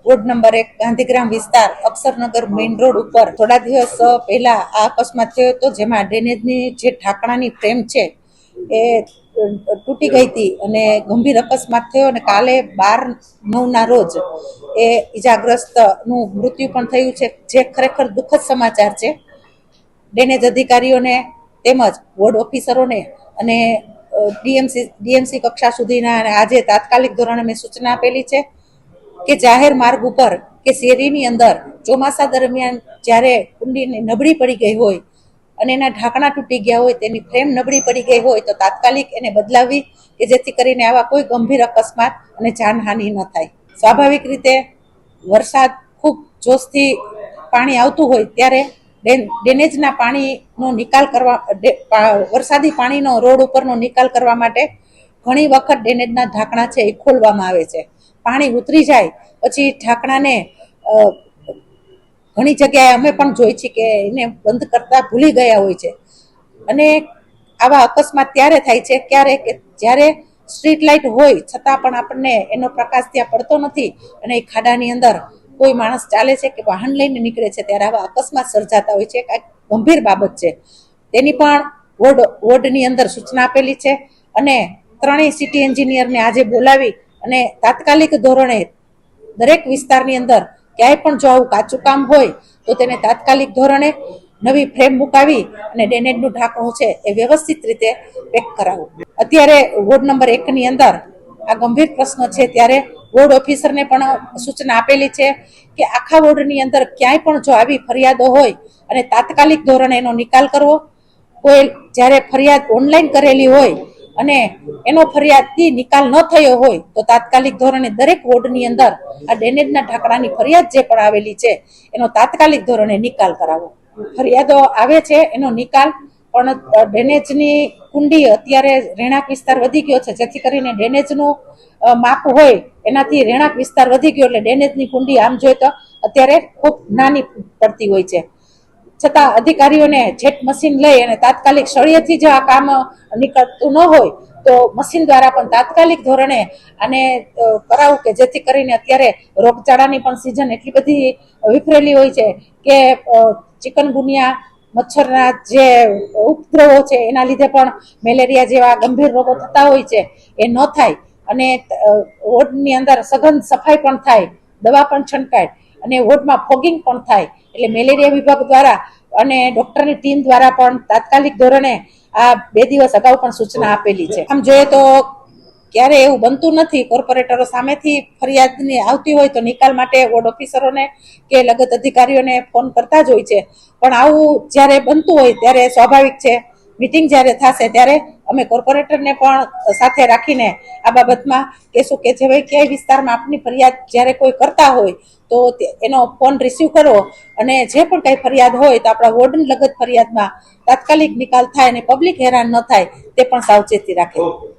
Ward number 1 Gandhigram વિસ્તાર Aksharnagar main road ઉપર થોડા દિવસ પહેલા આ અકસ્માત થયો હતો, જેમાં ડ્રેનેજની જે ઢાંકણાની ફ્રેમ છે એ તૂટી ગઈ હતી અને ગંભીર અકસ્માત થયો. અને કાલે 12/9 રોજ એ ઈજાગ્રસ્તનું મૃત્યુ પણ થયું છે, જે ખરેખર દુઃખદ સમાચાર છે. ડ્રેનેજ અધિકારીઓને તેમજ વોર્ડ ઓફિસરોને અને ડીએમસી કક્ષા સુધીના આજે તાત્કાલિક ધોરણે મેં સૂચના આપેલી છે કે જાહેર માર્ગ ઉપર કે શેરીની અંદર ચોમાસા દરમિયાન જ્યારે કુંડી નબળી પડી ગઈ હોય અને એના ઢાંકણા તૂટી ગયા હોય, તેની ફ્રેમ નબળી પડી ગઈ હોય તો તાત્કાલિક એને બદલાવી, કે જેથી કરીને આવા કોઈ ગંભીર અકસ્માત અને જાનહાનિ ન થાય. સ્વાભાવિક રીતે વરસાદ ખૂબ જોશથી પાણી આવતું હોય ત્યારે ડ્રેનેજના પાણીનો નિકાલ કરવા, વરસાદી પાણીનો રોડ ઉપરનો નિકાલ કરવા માટે ઘણી વખત ડ્રેનેજના ઢાંકણા છે એ ખોલવામાં આવે છે. પાણી ઉતરી જાય પછી ઢાંકણાને ઘણી જગ્યાએ અમે પણ જોઈ છે કે એને બંધ કરતા ભૂલી ગયા હોય છે. અને આવા અકસ્માત ત્યારે થાય છે ક્યારે કે જ્યારે સ્ટ્રીટ લાઇટ હોય છતાં પણ આપણને એનો પ્રકાશ ત્યાં પડતો નથી અને એ ખાડાની અંદર કોઈ માણસ ચાલે છે કે વાહન લઈને નીકળે છે, ત્યારે આવા અકસ્માત સર્જાતા હોય છે. એક ગંભીર બાબત છે, તેની પણ વોર્ડની અંદર સૂચના આપેલી છે. અને ત્રણેય સિટી એન્જિનિયરને આજે બોલાવી અને તાત્કાલિક ધોરણે દરેક વિસ્તારની અંદર ક્યાંય પણ જો આવું કાચું કામ હોય તો તેને તાત્કાલિક ધોરણે નવી ફ્રેમ મુકાવી અને ડ્રેનેજનું ઢાંકણું છે એ વ્યવસ્થિત રીતે પેક કરાવવું. અત્યારે વોર્ડ નંબર 1ની અંદર આ ગંભીર પ્રશ્ન છે, ત્યારે વોર્ડ ઓફિસરને પણ સૂચના આપેલી છે કે આખા વોર્ડની અંદર ક્યાંય પણ જો આવી ફરિયાદો હોય અને તાત્કાલિક ધોરણે એનો નિકાલ કરવો. કોઈ જ્યારે ફરિયાદ ઓનલાઈન કરેલી હોય અને એનો ફરિયાદથી નિકાલ ન થયો હોય તો તાત્કાલિક ધોરણે દરેક વોર્ડની અંદર આ ડ્રેનેજના ઢાંકણાની ફરિયાદ જે પણ આવેલી છે એનો તાત્કાલિક ધોરણે નિકાલ કરાવો. ફરિયાદો આવે છે એનો નિકાલ પણ ડ્રેનેજની કુંડી અત્યારે રહેણાંક વિસ્તાર વધી ગયો છે, જેથી કરીને ડ્રેનેજનું માપ હોય એનાથી રહેણાંક વિસ્તાર વધી ગયો એટલે ડ્રેનેજની કુંડી આમ જોઈએ તો અત્યારે ખૂબ નાની પડતી હોય છે. છતાં અધિકારીઓને જેટ મશીન લઈ અને તાત્કાલિક સળિયેથી જો આ કામ નીકળતું ન હોય તો મશીન દ્વારા પણ તાત્કાલિક ધોરણે આને કરાવવું, કે જેથી કરીને અત્યારે રોગચાળાની પણ સિઝન એટલી બધી વિફરેલી હોય છે કે ચિકનગુનિયા મચ્છરના જે ઉપદ્રવો છે એના લીધે પણ મેલેરિયા જેવા ગંભીર રોગો થતા હોય છે, એ ન થાય. અને વોર્ડની અંદર સઘન સફાઈ પણ થાય, દવા પણ છંટકાય અને વોર્ડમાં ફોગિંગ પણ થાય. એટલે મેલેરિયા વિભાગ દ્વારા અને ડોક્ટરની ટીમ દ્વારા પણ તાત્કાલિક ધોરણે આ 2 દિવસ અગાઉ પણ સૂચના આપેલી છે. આમ જોઈએ તો ક્યારે એવું બનતું નથી, કોર્પોરેટરો સામેથી ફરિયાદની આવતી હોય તો નિકાલ માટે વોર્ડ ઓફિસરોને કે લગત અધિકારીઓને ફોન કરતા જ હોય છે. પણ આવું જ્યારે બનતું હોય ત્યારે સ્વાભાવિક છે મિટિંગ જ્યારે થશે ત્યારે અમે કોર્પોરેટરને પણ સાથે રાખીને આ બાબતમાં કહેશું કે જે ભાઈ ક્યાંય વિસ્તારમાં આપની ફરિયાદ જ્યારે કોઈ કરતા હોય તો એનો ફોન રિસીવ કરવો અને જે પણ કંઈ ફરિયાદ હોય તો આપણા વોર્ડની લગત ફરિયાદમાં તાત્કાલિક નિકાલ થાય અને પબ્લિક હેરાન ન થાય તે પણ સાવચેતી રાખે.